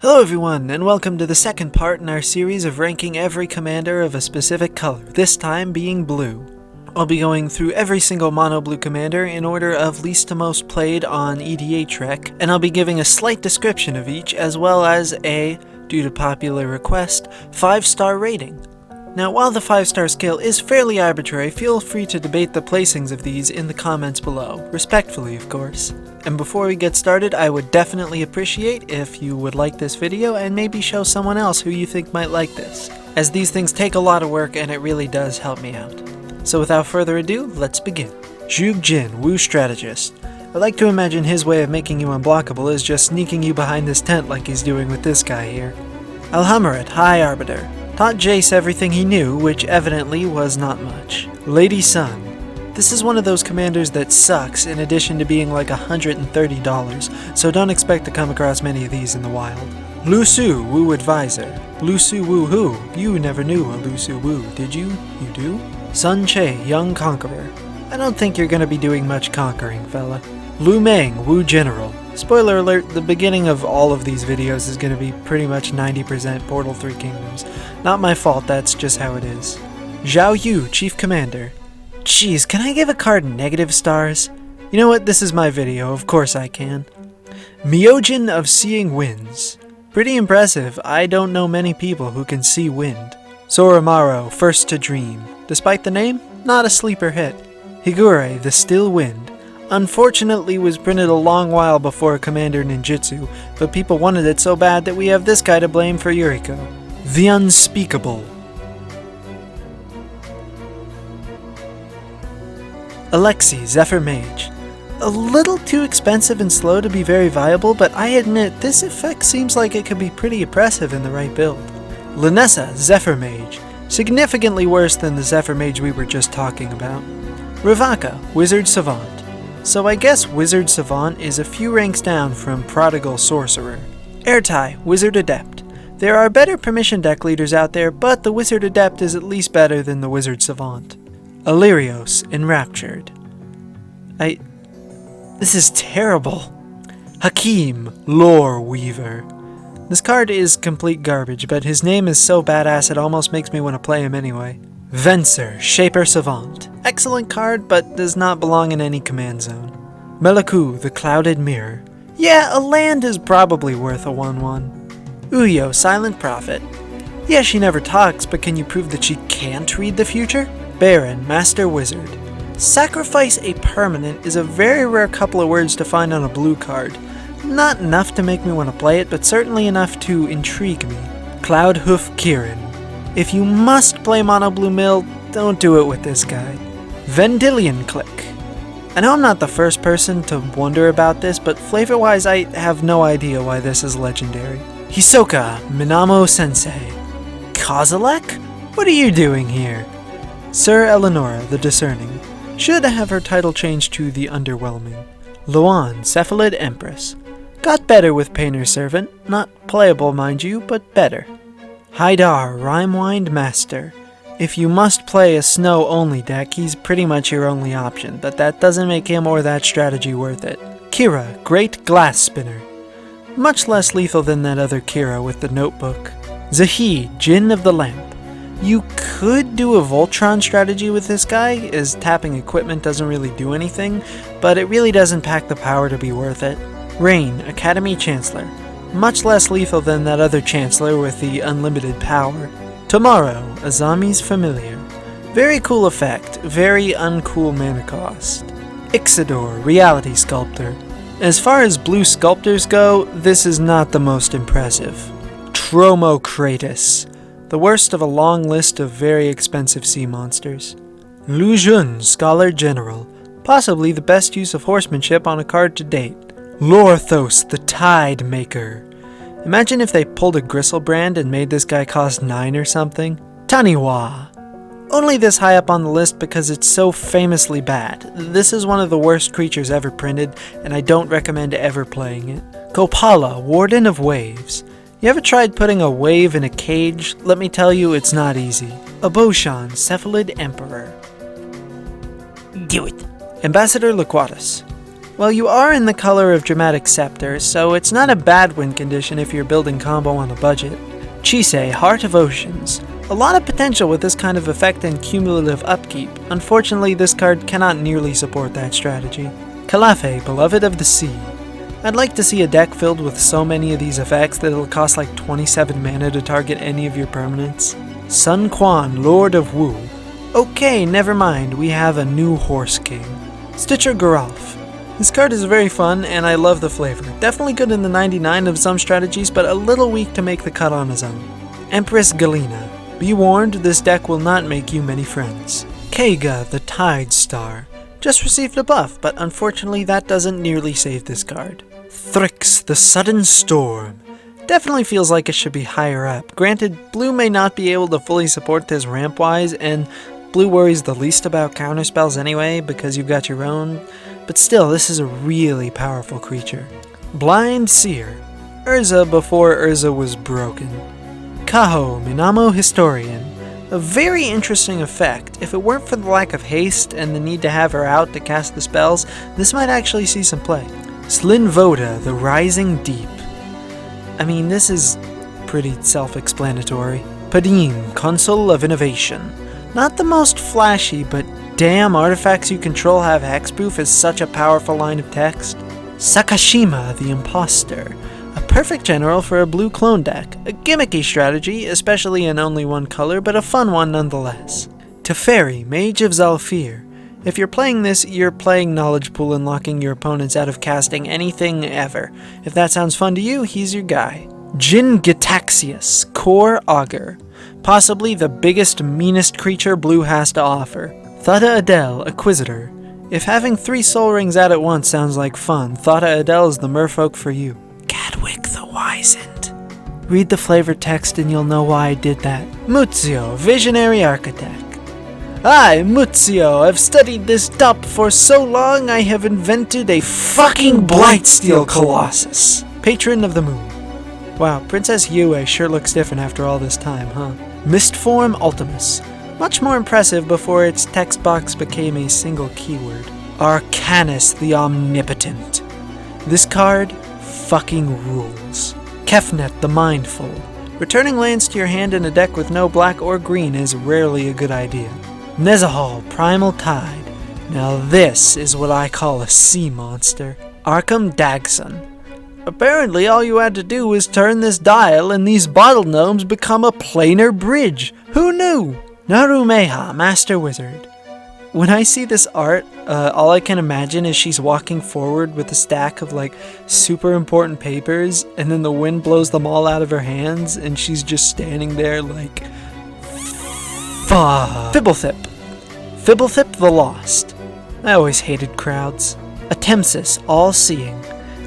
Hello everyone, and welcome to the second part in our series of ranking every commander of a specific color, this time being blue. I'll be going through every single mono blue commander in order of least to most played on EDHREC, and I'll be giving a slight description of each as well as a, due to popular request, 5-star rating. Now while the 5-star scale is fairly arbitrary, feel free to debate the placings of these in the comments below, respectfully of course. And before we get started, I would definitely appreciate if you would like this video and maybe show someone else who you think might like this, as these things take a lot of work and it really does help me out. So without further ado, let's begin. Jube Jin-Woo Strategist. I like to imagine his way of making you unblockable is just sneaking you behind this tent like he's doing with this guy here. Alhammaret, High Arbiter. Taught Jace everything he knew, which evidently was not much. Lady Sun. This is one of those commanders that sucks in addition to being like $130, so don't expect to come across many of these in the wild. Lusu Wu Advisor. Lusu Wu who? You never knew a Lusu Wu, did you? You do? Sun Che, Young Conqueror. I don't think you're gonna be doing much conquering, fella. Lu Meng Wu General. Spoiler alert, the beginning of all of these videos is gonna be pretty much 90% Portal 3 Kingdoms. Not my fault, that's just how it is. Zhao Yu, Chief Commander. Jeez, can I give a card negative stars? You know what, this is my video, of course I can. Myojin of Seeing Winds. Pretty impressive, I don't know many people who can see wind. Soramaru, First to Dream. Despite the name, not a sleeper hit. Higure, The Still Wind. Unfortunately was printed a long while before Commander Ninjutsu, but people wanted it so bad that we have this guy to blame for Yuriko. The Unspeakable. Alexi, Zephyr Mage. A little too expensive and slow to be very viable, but I admit this effect seems like it could be pretty oppressive in the right build. Linessa, Zephyr Mage. Significantly worse than the Zephyr Mage we were just talking about. Ravaka, Wizard Savant. So I guess Wizard Savant is a few ranks down from Prodigal Sorcerer. Ertai, Wizard Adept. There are better permission deck leaders out there, but the Wizard Adept is at least better than the Wizard Savant. Illyrios, Enraptured. This is terrible. Hakim, Lore Weaver. This card is complete garbage, but his name is so badass it almost makes me want to play him anyway. Venser, Shaper Savant. Excellent card, but does not belong in any command zone. Melaku, the Clouded Mirror. Yeah, a land is probably worth a 1/1. Uyo, Silent Prophet. Yeah, she never talks, but can you prove that she can't read the future? Baron, Master Wizard. Sacrifice a permanent is a very rare couple of words to find on a blue card. Not enough to make me want to play it, but certainly enough to intrigue me. Cloudhoof Kirin. If you must play Mono Blue Mill, don't do it with this guy. Vendilion Click. I know I'm not the first person to wonder about this, but flavor-wise I have no idea why this is legendary. Hisoka, Minamo Sensei. Kozilek? What are you doing here? Sir Eleonora, the Discerning. Should have her title changed to the Underwhelming. Luan, Cephalid Empress. Got better with Painter's Servant. Not playable, mind you, but better. Haidar, Rhymewind Master. If you must play a snow-only deck, he's pretty much your only option, but that doesn't make him or that strategy worth it. Kira, Great Glass Spinner. Much less lethal than that other Kira with the notebook. Zahi, Jinn of the Lamp. You could do a Voltron strategy with this guy, as tapping equipment doesn't really do anything, but it really doesn't pack the power to be worth it. Rain, Academy Chancellor. Much less lethal than that other Chancellor with the unlimited power. Tomorrow, Azami's Familiar. Very cool effect, very uncool mana cost. Ixidor, Reality Sculptor. As far as blue sculptors go, this is not the most impressive. Tromokratus. The worst of a long list of very expensive sea monsters. Lu Jun, Scholar General. Possibly the best use of horsemanship on a card to date. Lorthos, the Tide Maker. Imagine if they pulled a Gristlebrand and made this guy cost 9 or something. Taniwa. Only this high up on the list because it's so famously bad. This is one of the worst creatures ever printed, and I don't recommend ever playing it. Kopala, Warden of Waves. You ever tried putting a wave in a cage? Let me tell you, it's not easy. Aboshan, Cephalid Emperor. Do it. Ambassador Liquatus. Well, you are in the color of Dramatic Scepter, so it's not a bad win condition if you're building combo on a budget. Chisei, Heart of Oceans. A lot of potential with this kind of effect and cumulative upkeep. Unfortunately, this card cannot nearly support that strategy. Calafe, Beloved of the Sea. I'd like to see a deck filled with so many of these effects that it'll cost like 27 mana to target any of your permanents. Sun Quan, Lord of Wu. Okay, never mind, we have a new Horse King. Stitcher Geralf. This card is very fun and I love the flavor. Definitely good in the 99 of some strategies, but a little weak to make the cut on his own. Empress Galena. Be warned, this deck will not make you many friends. Keiga, the Tide Star. Just received a buff, but unfortunately that doesn't nearly save this card. Thrix, the Sudden Storm. Definitely feels like it should be higher up. Granted, blue may not be able to fully support this ramp-wise, and blue worries the least about counterspells anyway, because you've got your own, but still, this is a really powerful creature. Blind Seer. Urza before Urza was broken. Kaho, Minamo Historian. A very interesting effect. If it weren't for the lack of haste and the need to have her out to cast the spells, this might actually see some play. Slin Voda, the Rising Deep. I mean, this is pretty self-explanatory. Padim, Consul of Innovation. Not the most flashy, but damn, artifacts you control have hexproof is such a powerful line of text. Sakashima, the Imposter. A perfect general for a blue clone deck. A gimmicky strategy, especially in only one color, but a fun one nonetheless. Teferi, Mage of Zalfir. If you're playing this, you're playing Knowledge Pool and locking your opponents out of casting anything ever. If that sounds fun to you, he's your guy. Jin-Gitaxias, Core Augur. Possibly the biggest, meanest creature blue has to offer. Thada Adel, Acquisitor. If having 3 soul rings out at once sounds like fun, Thada Adel is the merfolk for you. Cadwick the Wizened. Read the flavor text and you'll know why I did that. Muzio, Visionary Architect. I, Muzio, have studied this top for so long I have invented a fucking Blightsteel Colossus. Patron of the Moon. Wow, Princess Yue sure looks different after all this time, huh? Mistform Ultimus. Much more impressive before its text box became a single keyword. Arcanus the Omnipotent. This card fucking rules. Kefnet the Mindful. Returning lands to your hand in a deck with no black or green is rarely a good idea. Nezahal, Primal Tide. Now this is what I call a sea monster. Arkham Dagson. Apparently all you had to do was turn this dial and these bottle gnomes become a planar bridge. Who knew? Narumeha, Master Wizard. When I see this art, all I can imagine is she's walking forward with a stack of like super important papers, and then the wind blows them all out of her hands, and she's just standing there like, fuck. Fibblethip. Fibblethip the Lost. I always hated crowds. Atemsis, All-Seeing.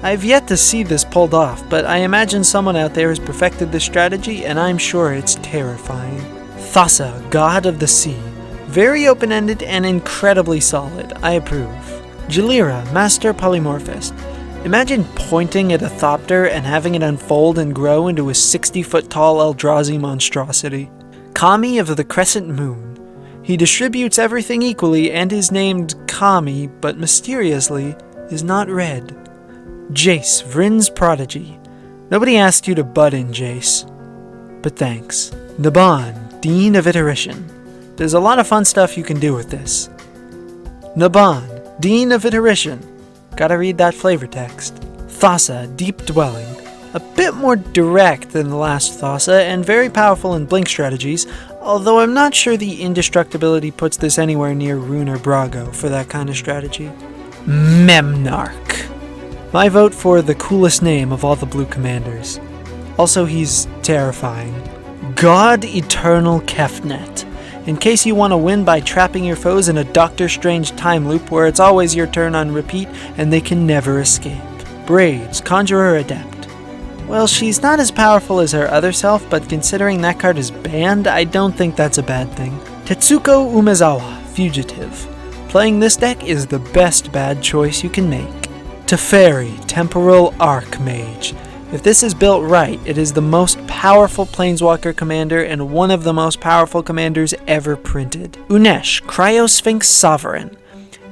I've yet to see this pulled off, but I imagine someone out there has perfected this strategy, and I'm sure it's terrifying. Fossa, God of the Sea. Very open-ended and incredibly solid. I approve. Jalira, Master Polymorphist. Imagine pointing at a Thopter and having it unfold and grow into a 60-foot-tall Eldrazi monstrosity. Kami of the Crescent Moon. He distributes everything equally and is named Kami, but mysteriously is not red. Jace, Vryn's Prodigy. Nobody asked you to butt in, Jace. But thanks. Naban, Dean of Iteration. There's a lot of fun stuff you can do with this. Naban, Dean of Iteration. Gotta read that flavor text. Thassa, Deep Dwelling. A bit more direct than the last Thassa, and very powerful in blink strategies, although I'm not sure the indestructibility puts this anywhere near Rune or Brago for that kind of strategy. Memnarch. My vote for the coolest name of all the blue commanders. Also, he's terrifying. God Eternal Kefnet. In case you want to win by trapping your foes in a Doctor Strange time loop where it's always your turn on repeat and they can never escape. Braids, Conjurer Adept. Well, she's not as powerful as her other self, but considering that card is banned, I don't think that's a bad thing. Tetsuko Umezawa, Fugitive. Playing this deck is the best bad choice you can make. Teferi, Temporal Archmage. If this is built right, it is the most powerful Planeswalker commander and one of the most powerful commanders ever printed. Unesh, Cryosphinx Sovereign.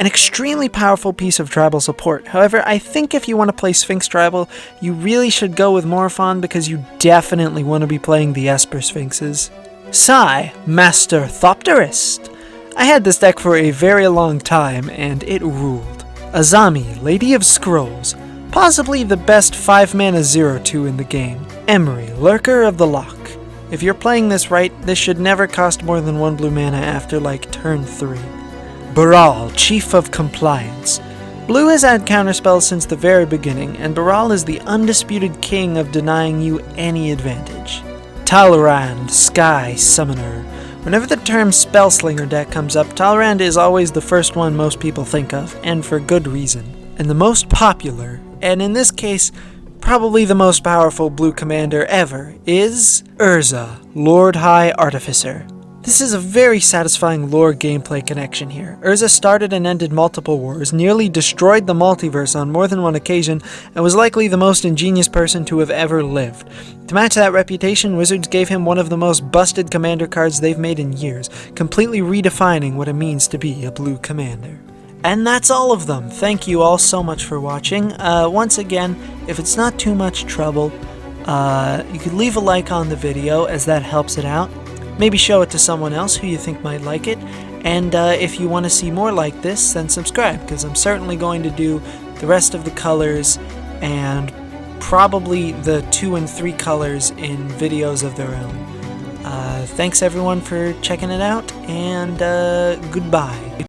An extremely powerful piece of tribal support. However, I think if you want to play Sphinx tribal, you really should go with Morphon because you definitely want to be playing the Esper Sphinxes. Sai, Master Thopterist. I had this deck for a very long time and it ruled. Azami, Lady of Scrolls. Possibly the best 5-mana 0/2 in the game. Emery, Lurker of the Loch. If you're playing this right, this should never cost more than 1 blue mana after like turn 3. Baral, Chief of Compliance. Blue has had counterspells since the very beginning, and Baral is the undisputed king of denying you any advantage. Talrand, Sky Summoner. Whenever the term Spellslinger deck comes up, Talrand is always the first one most people think of, and for good reason. And the most popular, and in this case, probably the most powerful blue commander ever, is Urza, Lord High Artificer. This is a very satisfying lore gameplay connection here. Urza started and ended multiple wars, nearly destroyed the multiverse on more than one occasion, and was likely the most ingenious person to have ever lived. To match that reputation, Wizards gave him one of the most busted commander cards they've made in years, completely redefining what it means to be a blue commander. And that's all of them. Thank you all so much for watching. Once again, if it's not too much trouble, you could leave a like on the video as that helps it out. Maybe show it to someone else who you think might like it, and if you want to see more like this, then subscribe, because I'm certainly going to do the rest of the colors, and probably the 2 and 3 colors in videos of their own. Thanks everyone for checking it out, and goodbye.